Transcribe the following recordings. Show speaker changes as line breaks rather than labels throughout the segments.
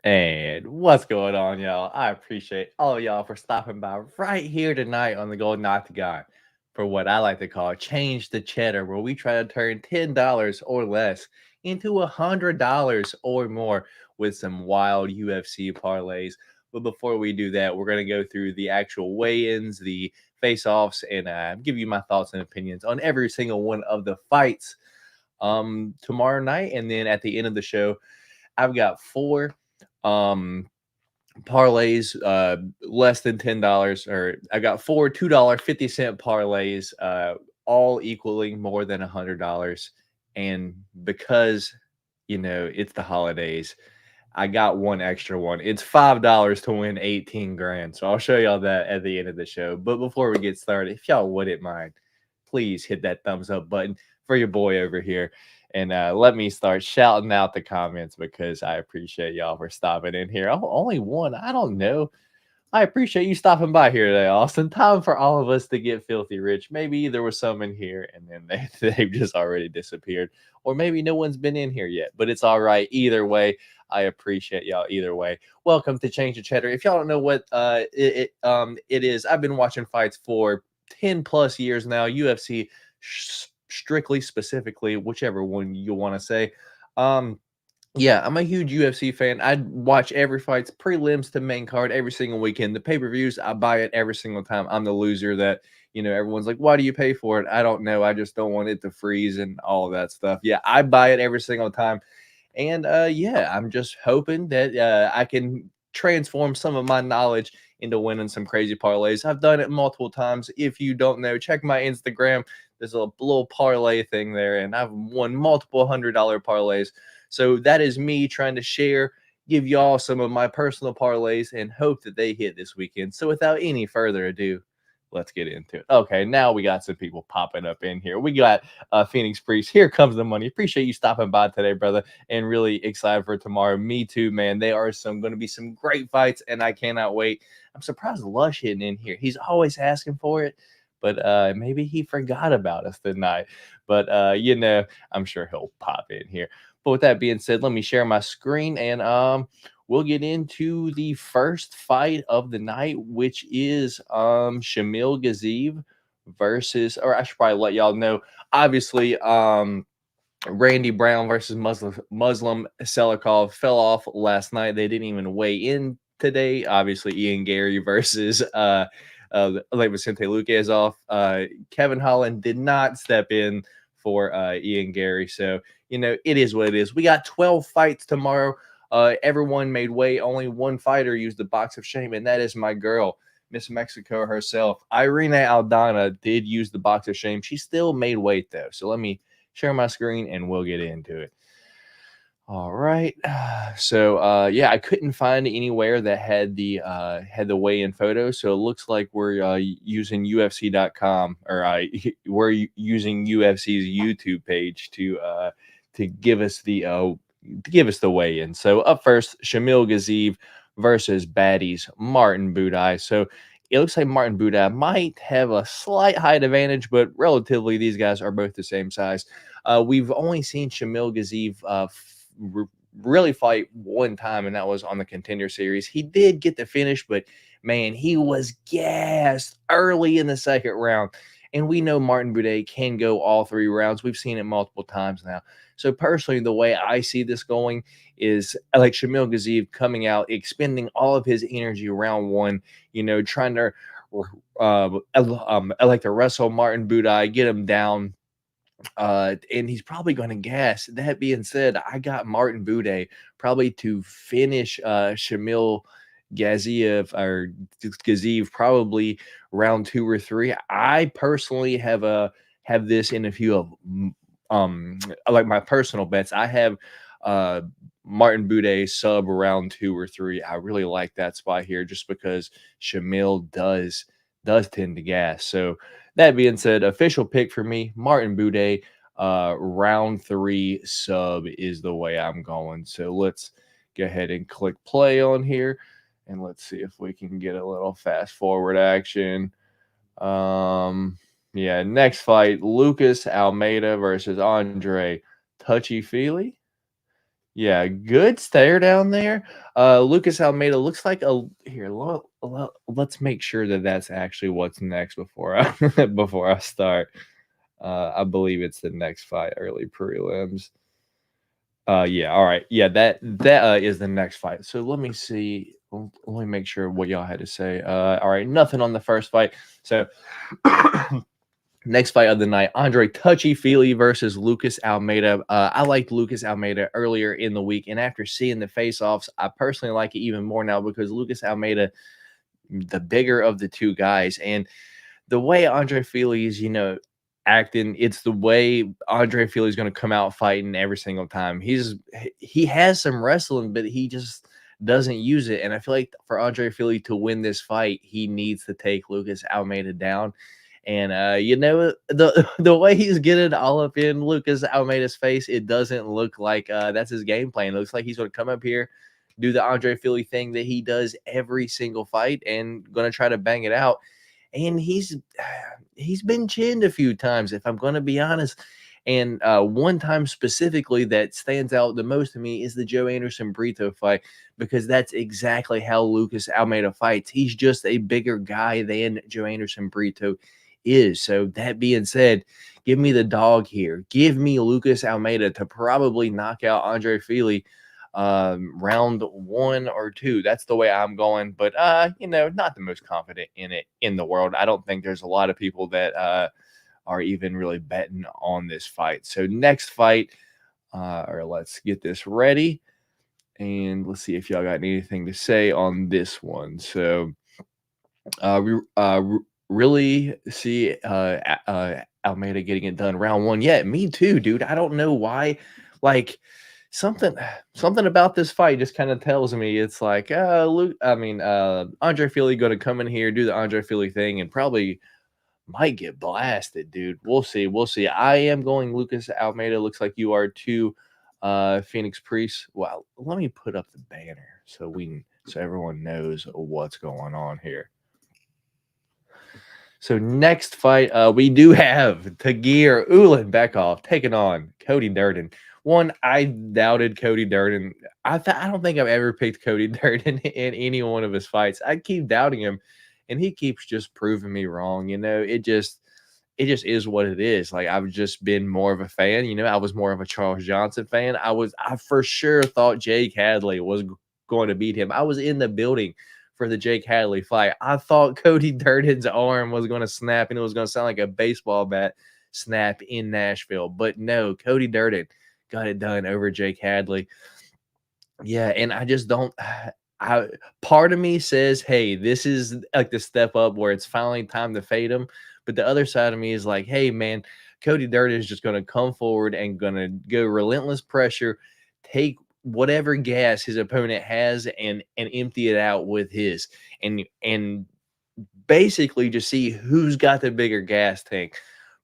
And what's going on, y'all? I appreciate all of y'all for stopping by right here tonight on the Golden Octagon for what I like to call Change the Cheddar, where we try to turn $10 or less into $100 or more with some wild UFC parlays. But before we do that, we're going to go through the actual weigh-ins, the face-offs, and give you my thoughts and opinions on every single one of the fights tomorrow night. And then at the end of the show, I've got four um parlays less than $10, or I got four $2.50 parlays all equaling more than $100. And because it's the holidays, I got one extra one. It's $5 to win 18 grand. So I'll show y'all that at the end of the show. But before we get started, if y'all wouldn't mind, please hit that thumbs up button for your boy over here. And let me start shouting out the comments because I appreciate y'all for stopping in here. Oh, only one. I don't know. I appreciate you stopping by here today, Austin. Time for all of us to get filthy rich. Maybe there was some in here and then they've just already disappeared. Or maybe no one's been in here yet, but it's all right. Either way, I appreciate y'all either way. Welcome to Change the Cheddar. If y'all don't know what it is, I've been watching fights for 10 plus years now. UFC, strictly, specifically, whichever one you want to say. Yeah, I'm a huge UFC fan. I watch every fight's prelims to main card every single weekend. The pay-per-views, I buy it every single time. I'm the loser that, everyone's like, why do you pay for it? I don't know. I just don't want it to freeze and all of that stuff. Yeah, I buy it every single time. And yeah, I'm just hoping that I can transform some of my knowledge into winning some crazy parlays. I've done it multiple times. If you don't know, check my Instagram. There's a little parlay thing there, and I've won multiple $100 parlays. So that is me trying to share, give y'all some of my personal parlays and hope that they hit this weekend. So without any further ado, let's get into it. Okay, now we got some people popping up in here. We got Phoenix Priest. Here comes the money. Appreciate you stopping by today, brother, and really excited for tomorrow. Me too, man. They are going to be some great fights, and I cannot wait. I'm surprised Lush hitting in here. He's always asking for it, but maybe he forgot about us tonight. But I'm sure he'll pop in here. But with that being said, let me share my screen and we'll get into the first fight of the night, which is Shamil Gaziev versus, or I should probably let y'all know, obviously, Randy Brown versus Muslim Selikov fell off last night. They didn't even weigh in today. Obviously, Ian Gary versus like Vicente Luque is off. Kevin Holland did not step in for Ian Gary. So, it is what it is. We got 12 fights tomorrow. Everyone made weight. Only one fighter used the box of shame, and that is my girl, Miss Mexico herself. Irena Aldana did use the box of shame. She still made weight, though. So let me share my screen, and we'll get into it. All right. So yeah, I couldn't find anywhere that had the weigh-in photo. So it looks like we're using UFC.com, or we're using UFC's YouTube page to give us the weigh-in. So up first, Shamil Gaziev versus Baddies Martin Budda. So it looks like Martin Budda might have a slight height advantage, but relatively these guys are both the same size. We've only seen Shamil Gaziev really fight one time, and that was on the Contender Series. He did get the finish, but man, he was gassed early in the second round. And we know Martin Budda can go all three rounds. We've seen it multiple times now. So personally, the way I see this going is like Shamil Gaziev coming out, expending all of his energy round one, trying to like to wrestle Martin Budda, get him down. And he's probably going to gas. That being said, I got Martin Budda probably to finish Shamil Gaziev probably round 2 or 3. I personally have this in a few of like my personal bets. I have Martin Budda sub round 2 or 3. I really like that spot here just because Shamil does tend to gas. So that being said, official pick for me, Martin Budda, round 3 sub is the way I'm going. So let's go ahead and click play on here, and let's see if we can get a little fast forward action. Yeah, next fight, Lucas Almeida versus Andre Touchy Fili. Yeah, good stare down there. Lucas Almeida looks like a here. Let's make sure that that's actually what's next before I before I start. I believe it's the next fight, early prelims. Yeah, all right. Yeah, that is the next fight. So let me see. Let me make sure what y'all had to say. All right, nothing on the first fight. So next fight of the night, Andre Touchy Fili versus Lucas Almeida. I liked Lucas Almeida earlier in the week, and after seeing the face-offs, I personally like it even more now because Lucas Almeida, the bigger of the two guys, and the way Andre Fili is, acting, it's the way Andre Fili is going to come out fighting every single time. He has some wrestling, but he just doesn't use it. And I feel like for Andre Fili to win this fight, he needs to take Lucas Almeida down. And the way he's getting all up in Lucas Almeida's face, it doesn't look like that's his game plan. It looks like he's going to come up here, do the Andre Fili thing that he does every single fight, and going to try to bang it out. And he's been chinned a few times, if I'm going to be honest. And one time specifically that stands out the most to me is the Joe Anderson Brito fight, because that's exactly how Lucas Almeida fights. He's just a bigger guy than Joe Anderson Brito is. So that being said, give me the dog here. Give me Lucas Almeida to probably knock out Andre Fili round 1 or 2. That's the way I'm going, but not the most confident in it in the world. I don't think there's a lot of people that are even really betting on this fight. So next fight, or let's get this ready, and let's see if y'all got anything to say on this one. So really see Almeida getting it done round 1. Yeah, me too, dude. I don't know why, like something about this fight just kind of tells me it's like Andre Fili going to come in here, do the Andre Fili thing, and probably might get blasted, dude. We'll see. I am going Lucas Almeida. Looks like you are too, Phoenix Priest. Well, let me put up the banner so everyone knows what's going on here. So next fight, we do have Tagir Ulanbekov taking on Cody Durden. One, I doubted Cody Durden. I don't think I've ever picked Cody Durden in any one of his fights. I keep doubting him, and he keeps just proving me wrong. It just is what it is. Like, I've just been more of a fan. I was more of a Charles Johnson fan. I for sure thought Jake Hadley was going to beat him. I was in the building for the Jake Hadley fight. I thought Cody Durden's arm was going to snap and it was going to sound like a baseball bat snap in Nashville. But no, Cody Durden got it done over Jake Hadley. Yeah, and I just don't. Part of me says, hey, this is like the step up where it's finally time to fade him. But the other side of me is like, hey, man, Cody Durden is just going to come forward and going to go relentless pressure, take whatever gas his opponent has and empty it out with his, and basically just see who's got the bigger gas tank.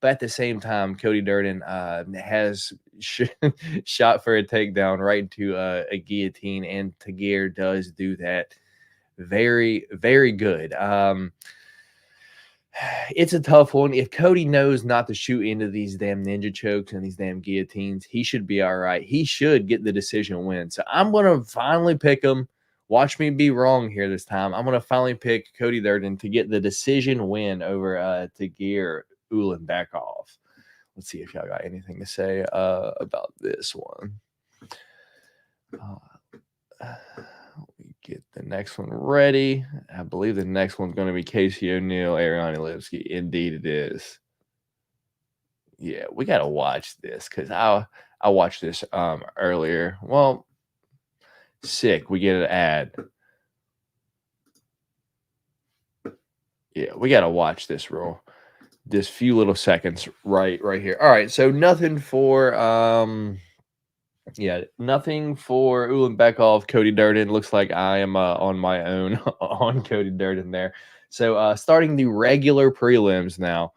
But at the same time, Cody Durden has shot for a takedown right into a guillotine, and Tagir does do that very, very good. It's a tough one. If Cody knows not to shoot into these damn ninja chokes and these damn guillotines, he should be all right. He should get the decision win. So I'm going to finally pick him. Watch me be wrong here this time. I'm going to finally pick Cody Durden to get the decision win over Tagir Ulanbekov. Let's see if y'all got anything to say about this one. We get the next one ready. I believe the next one's going to be Casey O'Neill, Ariane Lipsky. Indeed, it is. Yeah, we got to watch this because I watched this earlier. Well, sick. We get an ad. Yeah, we got to watch this this few little seconds right here. All right, so nothing for nothing for Ulanbekov, Cody Durden. Looks like I am on my own on Cody Durden there. So starting the regular prelims now.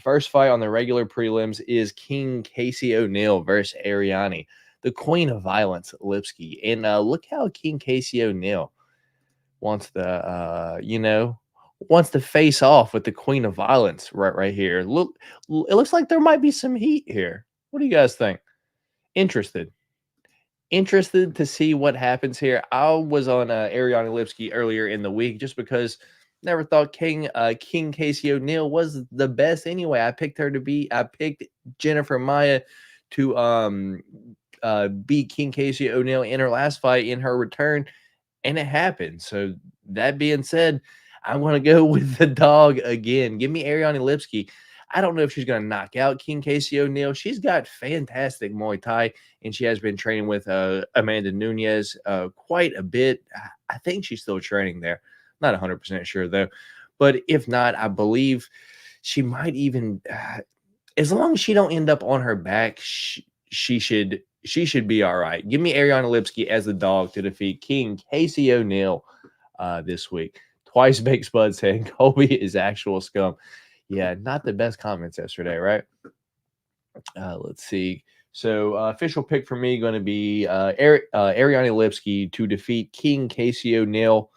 First fight on the regular prelims is King Casey O'Neill versus Ariane, the Queen of Violence, Lipsky. And look how King Casey O'Neill wants to face off with the Queen of Violence right here. Look, it looks like there might be some heat here. What do you guys think? Interested? Interested to see what happens here. I was on Ariane Lipski earlier in the week just because never thought King Casey O'Neill was the best anyway. I picked Jennifer Maya to beat King Casey O'Neill in her last fight in her return, and it happened. So that being said, I want to go with the dog again. Give me Ariane Lipski. I don't know if she's going to knock out King Casey O'Neill. She's got fantastic Muay Thai, and she has been training with Amanda Nunez quite a bit. I think she's still training there. Not 100% sure, though. But if not, I believe she might even, as long as she don't end up on her back, she should be all right. Give me Ariane Lipski as the dog to defeat King Casey O'Neill this week. Twice Baked Spud saying Kobe is actual scum. Yeah, not the best comments yesterday, right? Let's see. So official pick for me going to be Ariane Lipski to defeat King Casey O'Neill.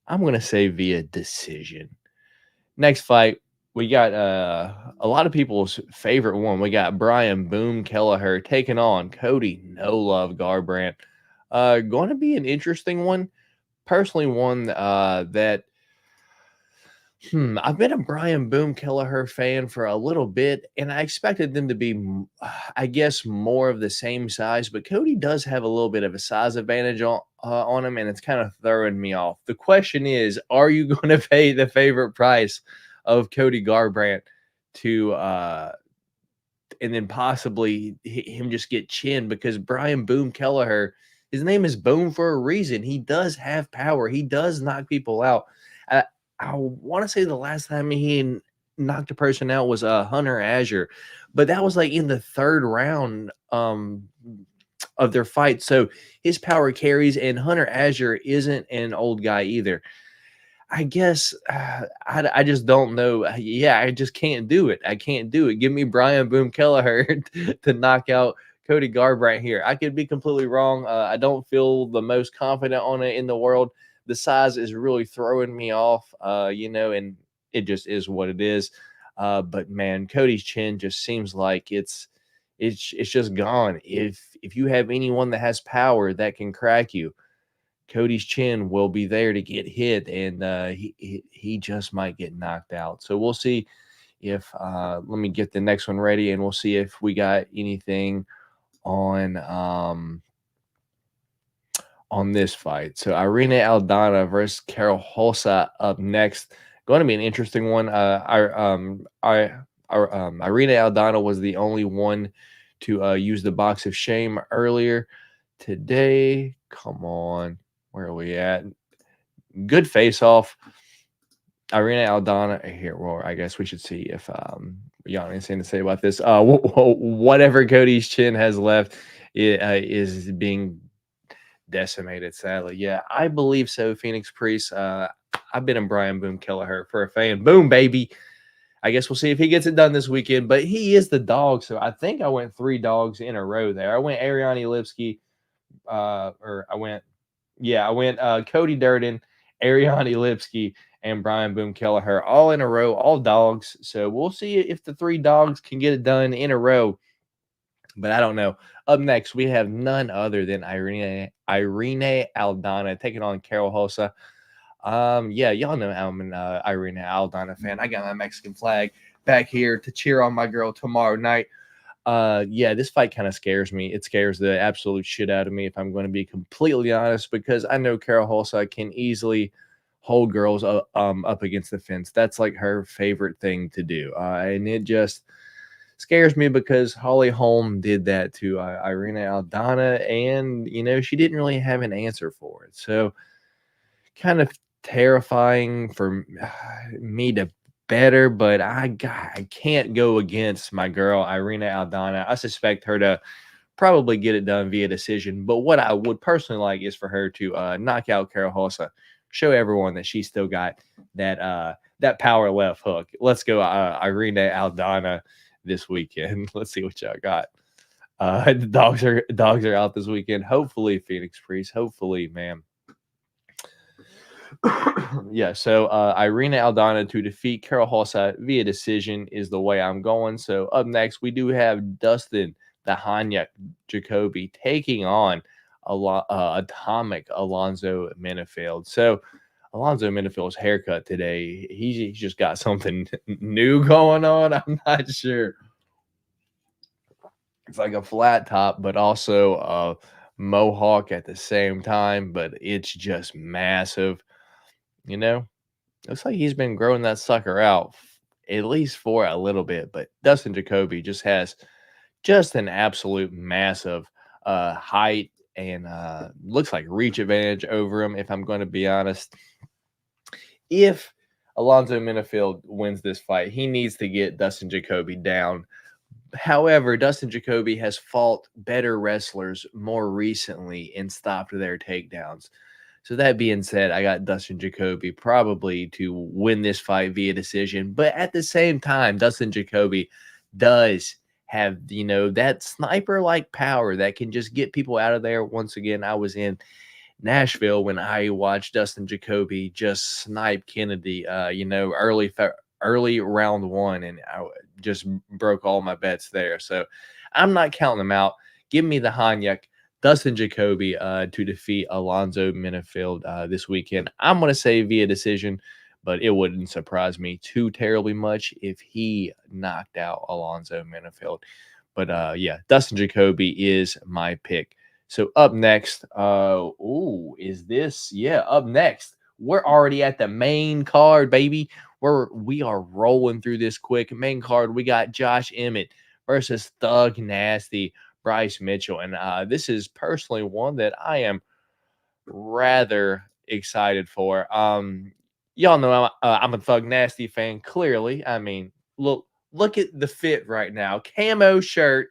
I'm going to say via decision. Next fight, we got a lot of people's favorite one. We got Brian Boom Kelleher taking on Cody No Love Garbrandt. Going to be an interesting one. Personally, one that I've been a Brian Boom Kelleher fan for a little bit, and I expected them to be, I guess, more of the same size. But Cody does have a little bit of a size advantage on him, and it's kind of throwing me off. The question is, are you going to pay the favorite price of Cody Garbrandt to, and then possibly him just get chinned? Because Brian Boom Kelleher, his name is Boom for a reason. He does have power. He does knock people out. I want to say the last time he knocked a person out was Hunter Azure, but that was like in the third round of their fight. So his power carries, and Hunter Azure isn't an old guy either. I guess I just don't know. Yeah, I just can't do it. I can't do it. Give me Brian Boom Kelleher to knock out Cody Garbrandt here. I could be completely wrong. I don't feel the most confident on it in the world. The size is really throwing me off, and it just is what it is. But man, Cody's chin just seems like it's just gone. If you have anyone that has power that can crack you, Cody's chin will be there to get hit, and he just might get knocked out. So we'll see if let me get the next one ready, and we'll see if we got anything on this fight. So Irena Aldana versus Carol Hosa up next. Going to be an interesting one. Irena Aldana was the only one to use the box of shame earlier today. Come on. Where are we at? Good face-off. Irena Aldana here. Well, I guess we should see if you got anything to say about this. Whatever Cody's chin has left is being decimated, sadly. Yeah, I believe so, Phoenix Priest. I've been in Brian Boom Kelleher for a fan. Boom, baby. I guess we'll see if he gets it done this weekend, but he is the dog, so I think I went 3 dogs in a row there. I went Ariane Lipski, I went Cody Durden, Ariane Lipski, and Brian Boom Kelleher all in a row, all dogs. So we'll see if the 3 dogs can get it done in a row, but I don't know. Up next, we have none other than Irene Aldana taking on Carol Hosa. Yeah, y'all know I'm an Irena Aldana fan. I got my Mexican flag back here to cheer on my girl tomorrow night. Yeah, this fight kind of scares me. It scares the absolute shit out of me, if I'm going to be completely honest, because I know Carol Hosa can easily hold girls up against the fence. That's like her favorite thing to do. And it just scares me because Holly Holm did that to Irena Aldana, and, she didn't really have an answer for it. So kind of terrifying for me to better, but I can't go against my girl Irena Aldana. I suspect her to probably get it done via decision, but what I would personally like is for her to knock out Carol Hosa, show everyone that she still got that power left hook. Let's go Irena Aldana this weekend. Let's see what y'all got. The dogs are out this weekend. Hopefully, Phoenix Priest. Hopefully, man. Yeah, so Irena Aldana to defeat Carol Hosa via decision is the way I'm going. So up next, we do have Dustin, the Hanya Jacoby taking on Atomic Alonzo Menifield. So Alonzo Menifield's haircut today, he's just got something new going on. I'm not sure. It's like a flat top, but also a mohawk at the same time, but it's just massive. You know, looks like he's been growing that sucker out at least for a little bit, but Dustin Jacoby just has just an absolute massive height and looks like reach advantage over him, if I'm going to be honest. If Alonzo Menifield wins this fight, he needs to get Dustin Jacoby down. However, Dustin Jacoby has fought better wrestlers more recently and stopped their takedowns. So that being said, I got Dustin Jacoby probably to win this fight via decision. But at the same time, Dustin Jacoby does have, that sniper-like power that can just get people out of there. Once again, I was in Nashville when I watched Dustin Jacoby just snipe Kennedy, early round one, and I just broke all my bets there. So I'm not counting them out. Give me the Hanyuk, Dustin Jacoby to defeat Alonzo Menifield this weekend. I'm going to say via decision, but it wouldn't surprise me too terribly much if he knocked out Alonzo Menifield. But Dustin Jacoby is my pick. So up next, is this? Yeah, up next. We're already at the main card, baby. We are rolling through this quick. Main card, we got Josh Emmett versus Thug Nasty Bryce Mitchell. And this is personally one that I am rather excited for. Y'all know I'm a Thug Nasty fan, clearly. I mean, look at the fit right now. Camo shirt,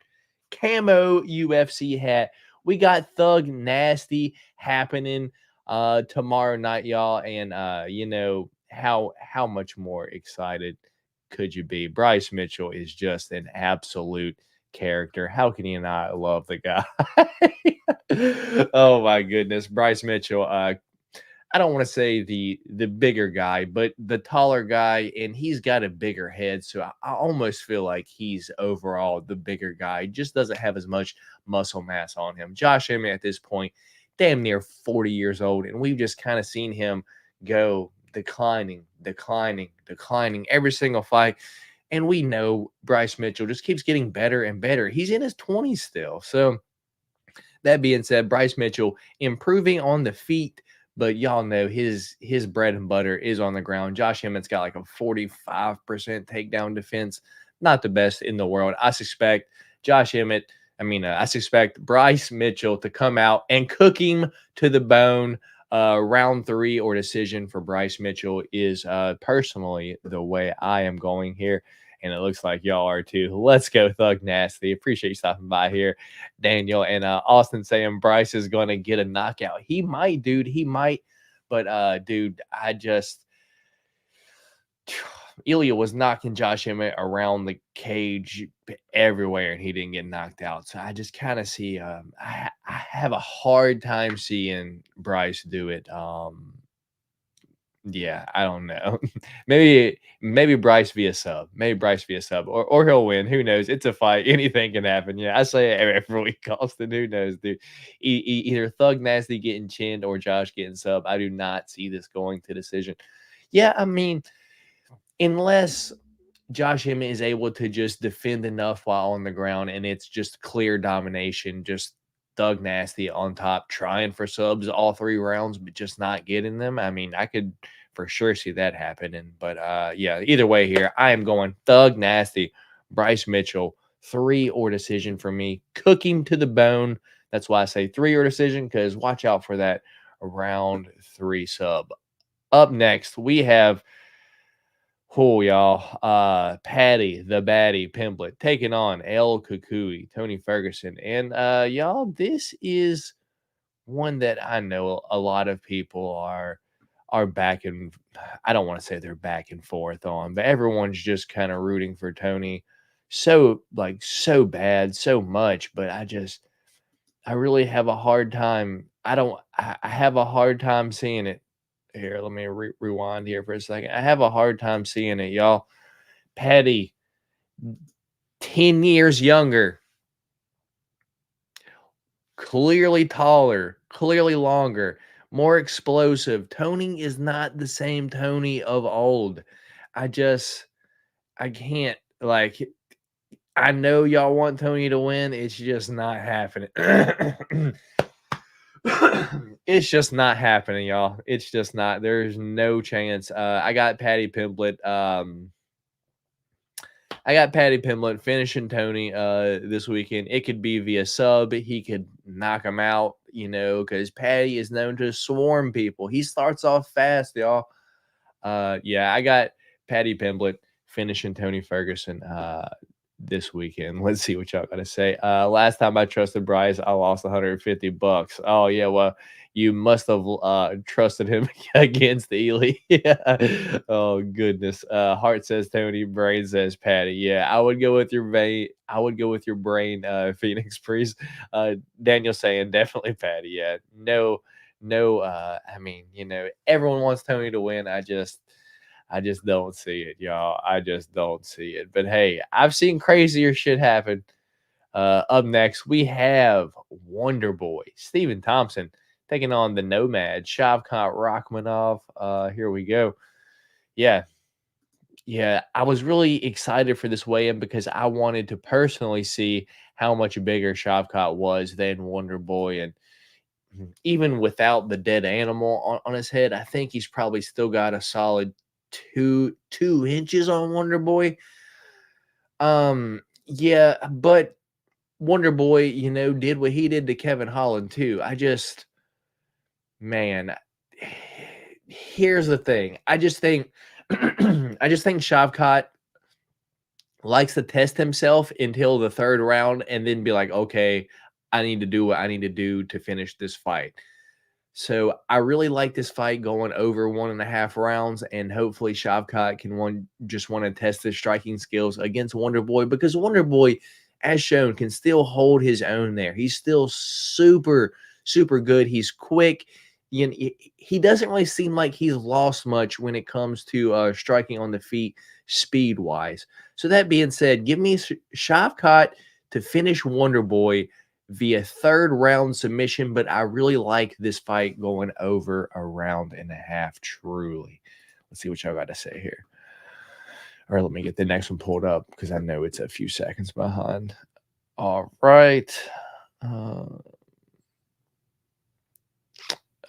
camo UFC hat. We got Thug Nasty happening tomorrow night, y'all. And how much more excited could you be? Bryce Mitchell is just an absolute character. How can you not love the guy? Oh my goodness. Bryce Mitchell, I don't want to say the bigger guy, but the taller guy, and he's got a bigger head. So I almost feel like he's overall the bigger guy. He just doesn't have as much muscle mass on him. Josh Emmett at this point, damn near 40 years old, and we've just kind of seen him go declining every single fight. And we know Bryce Mitchell just keeps getting better and better. He's in his 20s still. So that being said, Bryce Mitchell improving on the feet, but y'all know his bread and butter is on the ground. Josh Emmett's got like a 45% takedown defense. Not the best in the world. I suspect I suspect Bryce Mitchell to come out and cook him to the bone. Round 3 or decision for Bryce Mitchell is personally the way I am going here. And it looks like y'all are too. Let's go Thug Nasty. Appreciate you stopping by here, Daniel. And Austin saying Bryce is going to get a knockout. He might, dude. He might. But, dude, Ilya was knocking Josh Emmett around the cage everywhere, and he didn't get knocked out. So I just kind of see I have a hard time seeing Bryce do it. Yeah, I don't know. maybe Bryce via sub. Maybe Bryce via sub. Or he'll win. Who knows? It's a fight. Anything can happen. Yeah, I say it every week, Austin. Who knows, dude? Either Thug Nasty getting chinned or Josh getting sub. I do not see this going to decision. Yeah, I mean, unless Josh Emmett is able to just defend enough while on the ground and it's just clear domination, just Thug Nasty on top, trying for subs all 3 rounds, but just not getting them. I mean, I could for sure see that happening. But either way here, I am going Thug Nasty, Bryce Mitchell, 3 or decision for me. Cook him to the bone. That's why I say 3 or decision, because watch out for that round 3 sub. Up next, we have y'all. Patty, the baddie, Pimplet, taking on El Kukui, Tony Ferguson. And y'all, this is one that I know a lot of people are back and I don't want to say they're back and forth on, but everyone's just kind of rooting for Tony so bad, so much. But I really have a hard time. I have a hard time seeing it. Here, let me rewind here for a second. I have a hard time seeing it, y'all. Patty, 10 years younger. clearly taller, clearly longer, more explosive. Tony is not the same Tony of old. I can't, like, I know y'all want Tony to win. It's just not happening. It's just not happening, y'all. It's just not. There's no chance. I got Paddy Pimblett. I got Paddy Pimblett finishing Tony this weekend. It could be via sub. He could knock him out, because Paddy is known to swarm people. He starts off fast, y'all. Yeah, I got Paddy Pimblett finishing Tony Ferguson this weekend. Let's see what y'all got to say. Last time I trusted Bryce, I lost $150. Oh, yeah, well, you must have trusted him against Ely. Yeah. Oh, goodness. Heart says Tony, brain says Paddy. Yeah, I would go with your brain. I would go with your brain, Phoenix Priest. Daniel saying definitely Paddy. Yeah, no. I mean, everyone wants Tony to win. I just don't see it, y'all. I just don't see it. But hey, I've seen crazier shit happen. Up next, we have Wonder Boy Stephen Thompson taking on the Nomad Shavkat Rakhmonov. Here we go. Yeah. I was really excited for this weigh-in because I wanted to personally see how much bigger Shavkat was than Wonder Boy, and even without the dead animal on his head, I think he's probably still got a solid two inches on Wonder Boy. Yeah, but Wonder Boy, did what he did to Kevin Holland too. Man, here's the thing. I just think Shavkat likes to test himself until the third round and then be like, okay, I need to do what I need to do to finish this fight. So I really like this fight going over 1.5 rounds, and hopefully Shavkat can want to test his striking skills against Wonder Boy, because Wonder Boy, as shown, can still hold his own there. He's still super, super good. He's quick. He doesn't really seem like he's lost much when it comes to striking on the feet speed-wise. So that being said, give me Shavkat to finish Wonder Boy via third round submission, but I really like this fight going over 1.5 rounds truly. Let's see what y'all got to say here. Or let me get the next one pulled up because I know it's a few seconds behind. All right.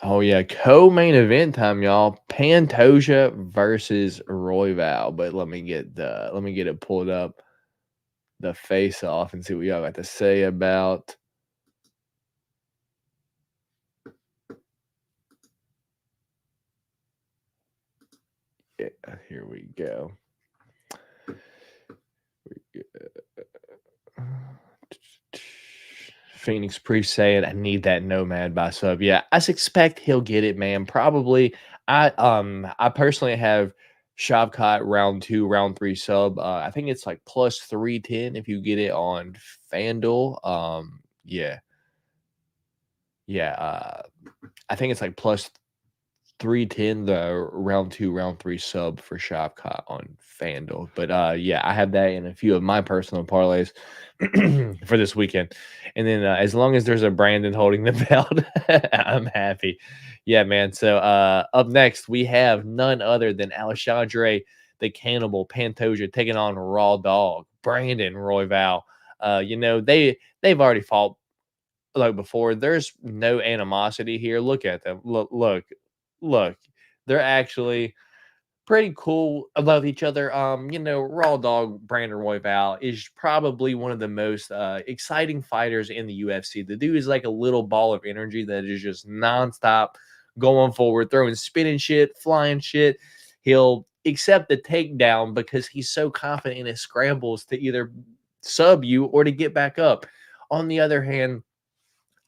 Oh yeah, co-main event time, y'all. Pantoja versus Royval. But let me get it pulled up, the face off, and see what y'all got to say about. Yeah, here we go. Phoenix Priest saying, I need that Nomad by sub. Yeah, I suspect he'll get it, man. Probably. I personally have Shavkat round 2, round 3 sub. I think it's like plus 310 if you get it on FanDuel. Yeah. I think it's like plus 310 the round 2, round 3 sub for Shavkat on FanDuel. But yeah, I have that in a few of my personal parlays for this weekend. And then as long as there's a Brandon holding the belt, I'm happy. Yeah, man. So up next, we have none other than Alexandre the Cannibal Pantoja taking on Raw Dog Brandon Royval. They've already fought like before. There's no animosity here. Look at them. Look, they're actually pretty cool about each other. Raw Dog Brandon Royval is probably one of the most exciting fighters in the UFC. The dude is like a little ball of energy that is just nonstop going forward, throwing spinning shit, flying shit. He'll accept the takedown because he's so confident in his scrambles to either sub you or to get back up. On the other hand,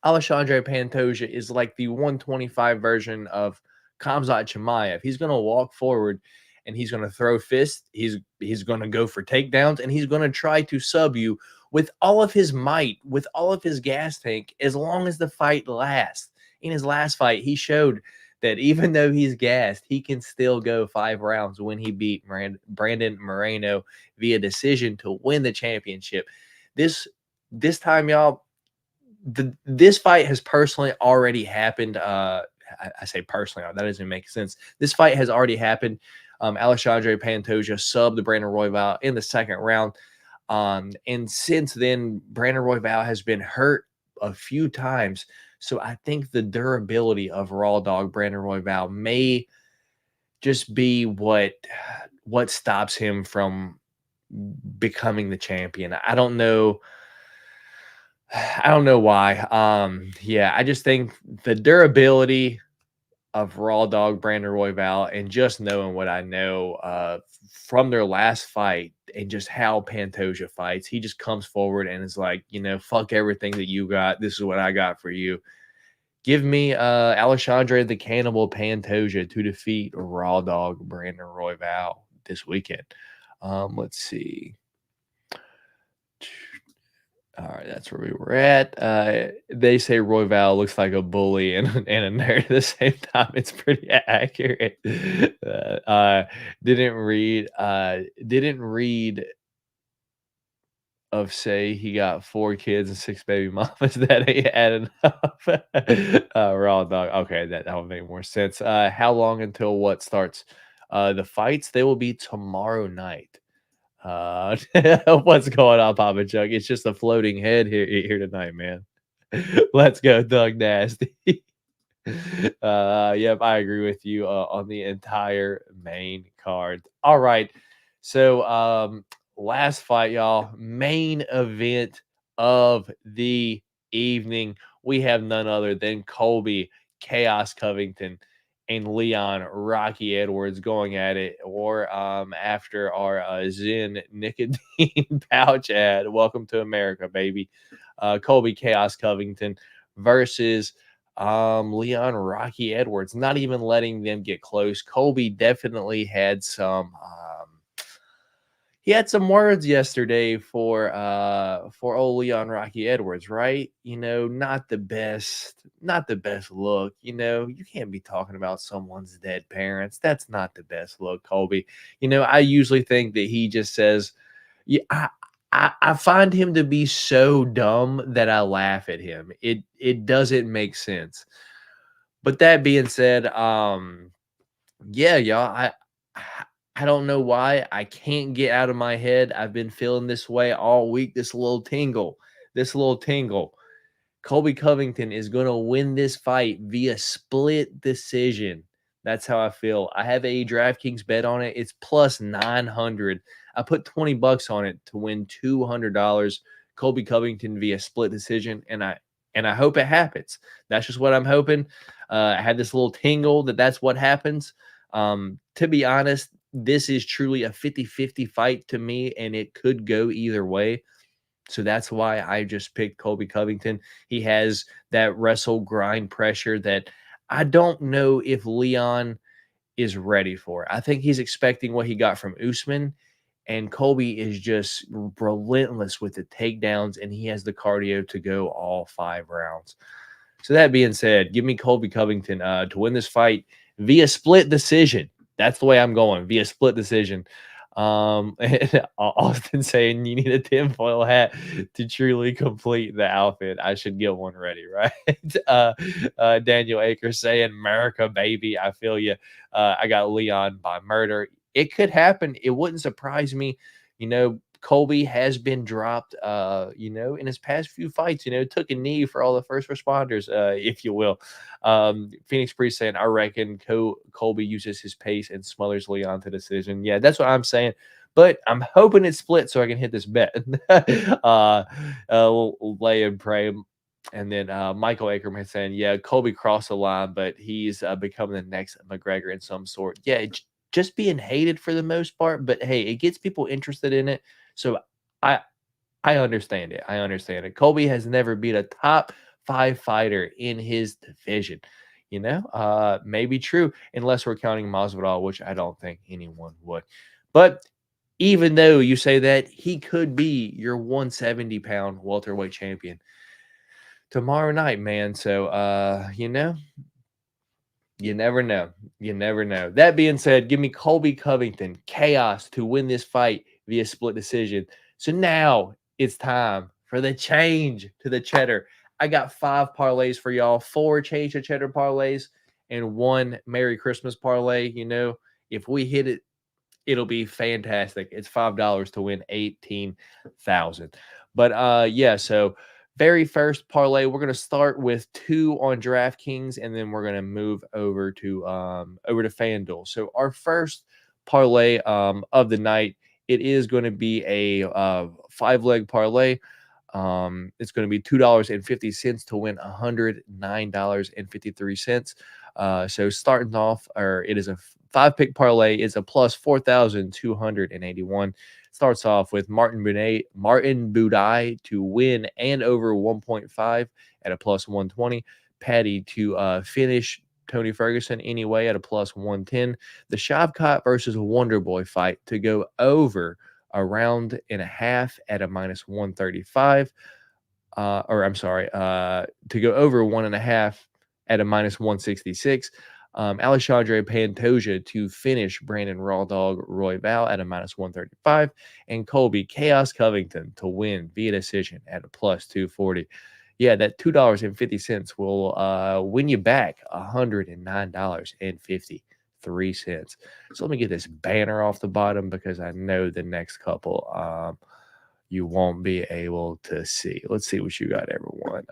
Alexandre Pantoja is like the 125 version of Khamzat Chimaev. He's going to walk forward and he's going to throw fists. He's going to go for takedowns, and he's going to try to sub you with all of his might, with all of his gas tank, as long as the fight lasts. In his last fight, he showed that even though he's gassed, he can still go 5 rounds when he beat Brandon Moreno via decision to win the championship. This time, y'all, this fight has personally already happened. I say personally, that doesn't make sense. This fight has already happened. Alexandre Pantoja subbed Brandon Royval in the second round. And since then, Brandon Royval has been hurt a few times. So I think the durability of Raw Dog Brandon Royval may just be what stops him from becoming the champion. I don't know. I don't know why. Yeah, I just think the durability of Raw Dog Brandon Royval and just knowing what I know from their last fight and just how Pantoja fights, he just comes forward and is like, fuck everything that you got. This is what I got for you. Give me Alexandre the Cannibal Pantoja to defeat Raw Dog Brandon Royval this weekend. Let's see. All right, that's where we were at. They say Royval looks like a bully and a nerd at the same time. It's pretty accurate. Didn't read of say he got 4 kids and 6 baby mamas. That ain't adding up. Raw Dog. Okay, that would make more sense. How long until what starts? The fights, they will be tomorrow night. What's going on, Papa Chuck? It's just a floating head here tonight, man. Let's go, Doug Nasty. Yep, I agree with you on the entire main card. All right, so last fight, y'all. Main event of the evening. We have none other than Colby Chaos Covington and Leon Rocky Edwards going at it, or after our Zen nicotine pouch ad. Welcome to America, baby. Colby Chaos Covington versus Leon Rocky Edwards. Not even letting them get close. Colby definitely had some he had some words yesterday for old Leon Rocky Edwards, right? Not the best look. You can't be talking about someone's dead parents. That's not the best look, Colby. I usually think that he just says, yeah, I find him to be so dumb that I laugh at him. It doesn't make sense. But that being said, yeah, y'all, I don't know why. I can't get out of my head. I've been feeling this way all week. This little tingle. Colby Covington is going to win this fight via split decision. That's how I feel. I have a DraftKings bet on it. It's plus 900. I put $20 on it to win $200. Colby Covington via split decision, and I hope it happens. That's just what I'm hoping. I had this little tingle that's what happens. To be honest, this is truly a 50-50 fight to me, and it could go either way. So that's why I just picked Colby Covington. He has that wrestle grind pressure that I don't know if Leon is ready for. I think he's expecting what he got from Usman, and Colby is just relentless with the takedowns, and he has the cardio to go all 5 rounds. So that being said, give me Colby Covington to win this fight via split decision. That's the way I'm going, via split decision. Austin saying you need a tinfoil hat to truly complete the outfit. I should get one ready, right? Daniel Akers saying America, baby. I feel you. I got Leon by murder. It could happen. It wouldn't surprise me. Colby has been dropped, in his past few fights, took a knee for all the first responders, if you will. Phoenix Priest saying, I reckon Colby uses his pace and smothers Leon to decision. Yeah, that's what I'm saying. But I'm hoping it's split so I can hit this bet. Lay and pray. And then Michael Ackerman saying, yeah, Colby crossed the line, but he's becoming the next McGregor in some sort. Yeah, just being hated for the most part. But, hey, it gets people interested in it. So I understand it. I understand it. Colby has never beat a top 5 fighter in his division. Maybe true, unless we're counting Masvidal, which I don't think anyone would. But even though you say that, he could be your 170-pound welterweight champion tomorrow night, man. So, you never know. You never know. That being said, give me Colby Covington, Chaos, to win this fight via split decision. So now it's time for the change to the Cheddar. I got 5 parlays for y'all, 4 change to cheddar parlays, and 1 Merry Christmas parlay. You know, if we hit it, it'll be fantastic. It's $5 to win 18,000. But yeah, so very first parlay, we're gonna start with 2 on DraftKings, and then we're gonna move over to FanDuel. So our first parlay of the night, it is going to be a 5-leg parlay. It's going to be $2.50 to win $109.53. So starting off, or it is a 5-pick parlay. It's a plus 4,281. Starts off with Martin Budai to win and over 1.5 at a plus 120. Patty to finish Tony Ferguson anyway at a plus 110. The Shavkat versus Wonderboy fight to go over a round and a half at a minus 135. To go over 1.5 at a minus 166. Alexandre Pantoja to finish Brandon Raw Dog Royval at a minus 135. And Colby Chaos Covington to win via decision at a plus 240. Yeah, that $2.50 will win you back $109.53. So let me get this banner off the bottom because I know the next couple you won't be able to see. Let's see what you got, everyone.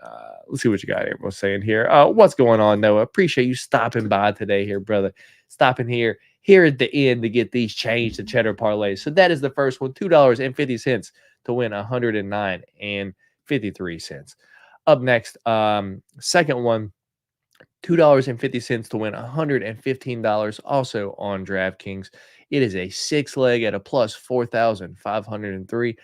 Let's see what you got, everyone saying here. What's going on, Noah? Appreciate you stopping by today here, brother. Stopping here at the end to get these changed to cheddar parlays. So that is the first one, $2.50 to win $109.53. Up next, second one, $2.50 to win $115, also on DraftKings. It is a 6-leg at a plus 4,503.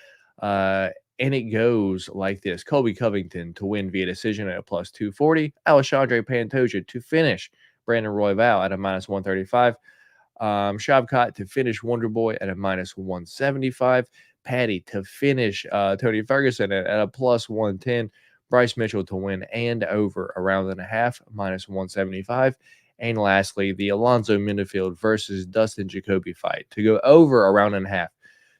And it goes like this. Colby Covington to win via decision at a plus 240. Alexandre Pantoja to finish Brandon Royval at a minus 135. Shavkat to finish Wonderboy at a minus 175. Patty to finish Tony Ferguson at a plus 110. Bryce Mitchell to win and over a round and a half, minus 175. And lastly, the Alonzo Menifield versus Dustin Jacoby fight to go over a round and a half.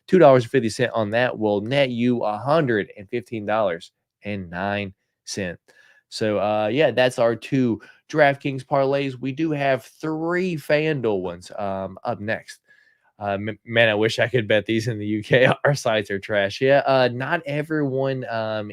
$2.50 on that will net you $115.09. So yeah, that's our 2 DraftKings parlays. We do have 3 FanDuel ones up next. Man, I wish I could bet these in the UK. Our sites are trash. Yeah, not everyone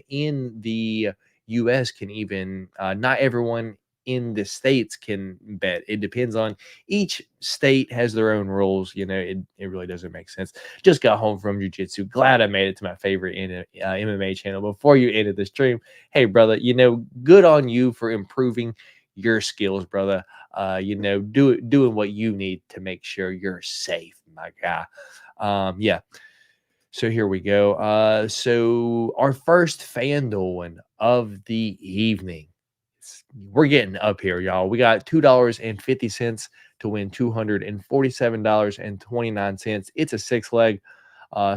in the US can even, not everyone in the States can bet. It depends on each state has their own rules. You know, it really doesn't make sense. Just got home from jiu-jitsu. Glad I made it to my favorite MMA channel before you ended the stream. Hey, brother, you know, good on you for improving your skills, brother. You know, doing what you need to make sure you're safe, my guy. Yeah. So here we go. So our first FanDuel one of the evening. We're getting up here, y'all. We got $2.50 to win $247.29. It's a 6-leg.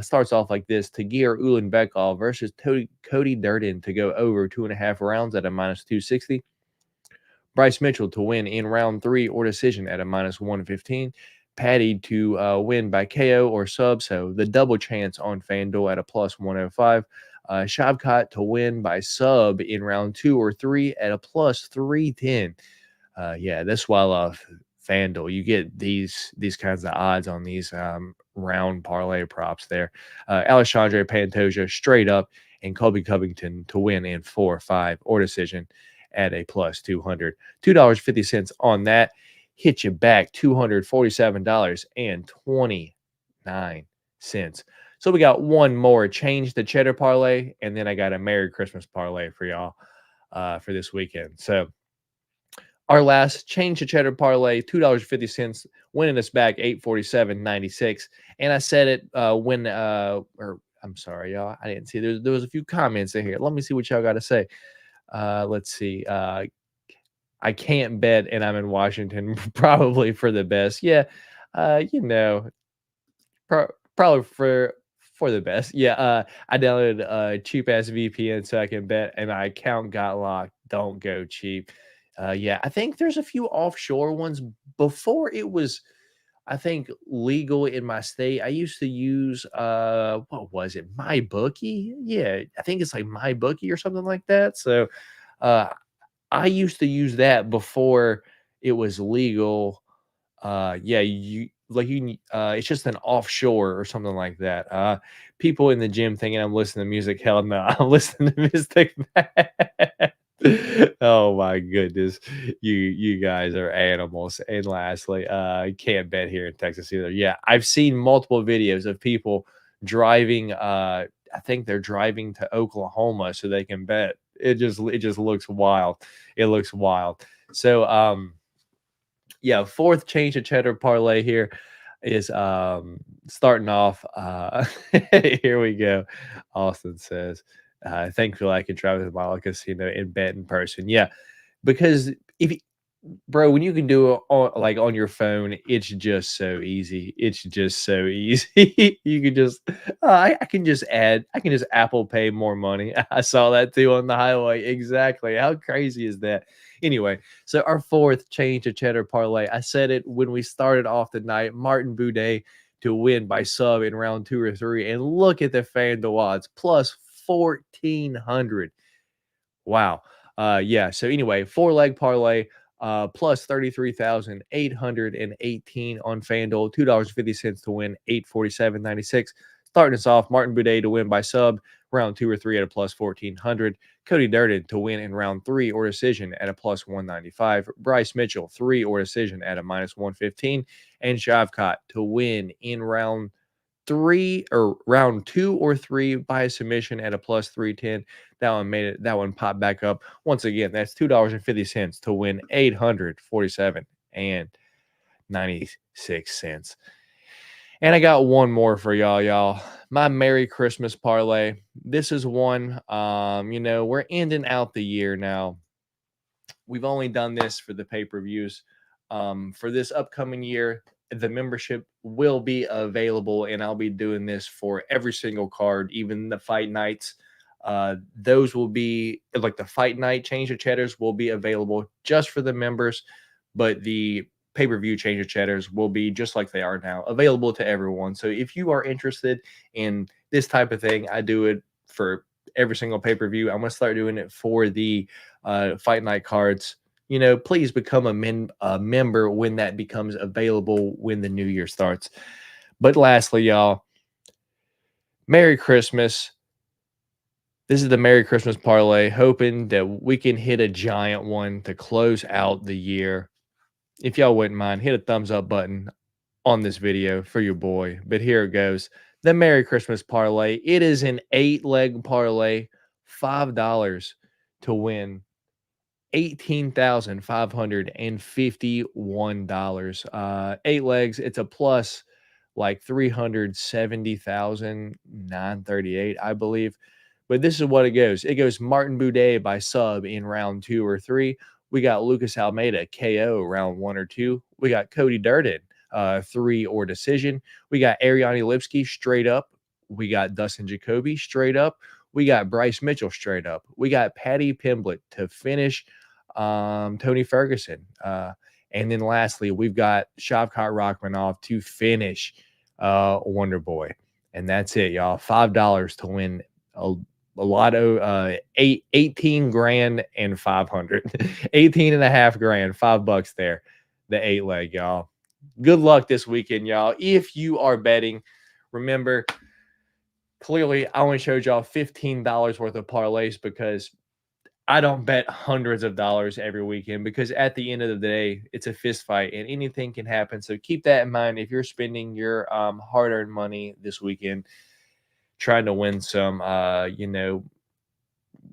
Starts off like this. Tagir Ulanbekov versus Cody Durden to go over 2.5 rounds at a minus 260. Bryce Mitchell to win in round 3 or decision at a minus 115. Patty to win by KO or sub, so the double chance on FanDuel at a plus 105. Shavkat to win by sub in round 2 or 3 at a plus 310. Yeah, that's why I love FanDuel. You get these kinds of odds on these round parlay props there. Alexandre Pantoja straight up, and Colby Covington to win in 4 or 5 or decision at a plus 200. $2.50 on that. Hit you back $247.29. So we got one more change the cheddar parlay, and then I got a Merry Christmas parlay for y'all for this weekend. So our last change to cheddar parlay, $2.50, winning us back $847.96. And I said it when or I'm sorry, y'all. I didn't see there was a few comments in here. Let me see what y'all got to say. Let's see. I can't bet, and I'm in Washington, probably for the best. Yeah, you know, probably for the best. Yeah, I downloaded a cheap ass VPN so I can bet, and my account got locked. Don't go cheap. Yeah, I think there's a few offshore ones before it was, I think, legal in my state. I used to use what was it? My Bookie. Yeah, I think it's like My Bookie or something like that. So I used to use that before it was legal. Yeah, it's just an offshore or something like that. People in the gym thinking I'm listening to music. Hell no, I'm listening to Mystic Matt. Oh my goodness, you guys are animals. And lastly, can't bet here in Texas either. Yeah, I've seen multiple videos of people driving. I think they're driving to Oklahoma so they can bet. It just looks wild. It looks wild. So yeah, fourth change of cheddar parlay here is starting off. Here we go. Austin says, thankfully I can travel to the mall casino and bet in person. Yeah, because bro, when you can do it on your phone, it's just so easy. It's just so easy. You can just I can just Apple Pay more money. I saw that too on the highway. Exactly. How crazy is that? Anyway, so our fourth change of cheddar parlay. I said it when we started off the night. Martin Budda to win by sub in round 2 or 3. And look at the FanDuel odds, plus 1,400. Wow. Yeah. So anyway, 4-leg parlay, plus 33,818 on FanDuel, $2.50 to win, 847.96. Starting us off, Martin Budda to win by sub, round 2 or 3 at a plus 1,400. Cody Duran to win in round 3 or decision at a plus 195. Bryce Mitchell, 3 or decision at a minus 115. And Shavkat to win in round 3 or round 2 or 3 by a submission at a plus 310. That one popped back up. Once again, that's $2.50 to win 847 and 96 cents. And I got one more for y'all. My Merry Christmas parlay. This is one, we're ending out the year now. We've only done this for the pay-per-views. For this upcoming year, the membership will be available, and I'll be doing this for every single card, even the fight nights. Those will be like the fight night change of cheddars will be available just for the members, but the pay-per-view change of cheddars will be just like they are now, available to everyone. So if you are interested in this type of thing, I do it for every single pay-per-view. I'm going to start doing it for the fight night cards. Please become a member when that becomes available when the new year starts. But lastly, y'all, Merry Christmas. This is the Merry Christmas parlay, hoping that we can hit a giant one to close out the year. If y'all wouldn't mind, hit a thumbs up button on this video for your boy. But here it goes. The Merry Christmas parlay. It is an 8-leg parlay, $5 to win $18,551. 8 legs, it's a plus like 370,938, I believe. But this is what it goes. It goes Martin Budda by sub in round 2 or 3. We got Lucas Almeida KO round 1 or 2. We got Cody Duran 3 or decision. We got Ariane Lipsky straight up. We got Dustin Jacoby straight up. We got Bryce Mitchell straight up. We got Paddy Pimblett to finish Tony Ferguson. And then lastly, we've got Shavkat Rakhmonov to finish Wonder Boy. And that's it, y'all. $5 to win a lot of 18 grand and 500. 18 and a half grand, $5 there. The 8-leg, y'all. Good luck this weekend, y'all. If you are betting, remember, clearly I only showed y'all $15 worth of parlays because I don't bet hundreds of dollars every weekend, because at the end of the day, it's a fist fight and anything can happen. So keep that in mind if you're spending your hard-earned money this weekend trying to win some,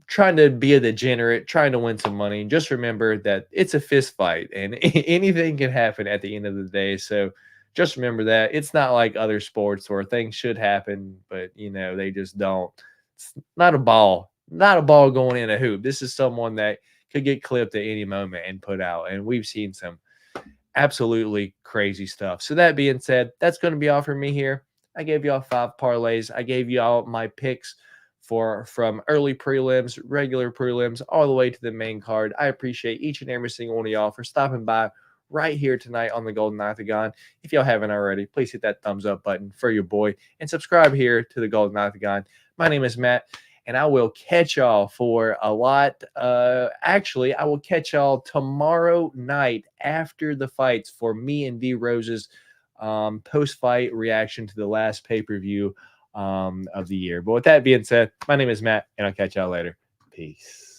trying to be a degenerate, trying to win some money. Just remember that it's a fist fight and anything can happen at the end of the day. So just remember that. It's not like other sports where things should happen, but, they just don't. It's not a ball going in a hoop. This is someone that could get clipped at any moment and put out. And we've seen some absolutely crazy stuff. So that being said, that's going to be all for me here. I gave y'all 5 parlays. I gave y'all my picks from early prelims, regular prelims, all the way to the main card. I appreciate each and every single one of y'all for stopping by right here tonight on the Golden Octagon. If y'all haven't already, please hit that thumbs up button for your boy and subscribe here to the Golden Octagon. My name is Matt, and I will catch y'all for a lot. Actually, I will catch y'all tomorrow night after the fights for me and D Rose's post-fight reaction to the last pay-per-view of the year. But with that being said, my name is Matt, and I'll catch y'all later. Peace.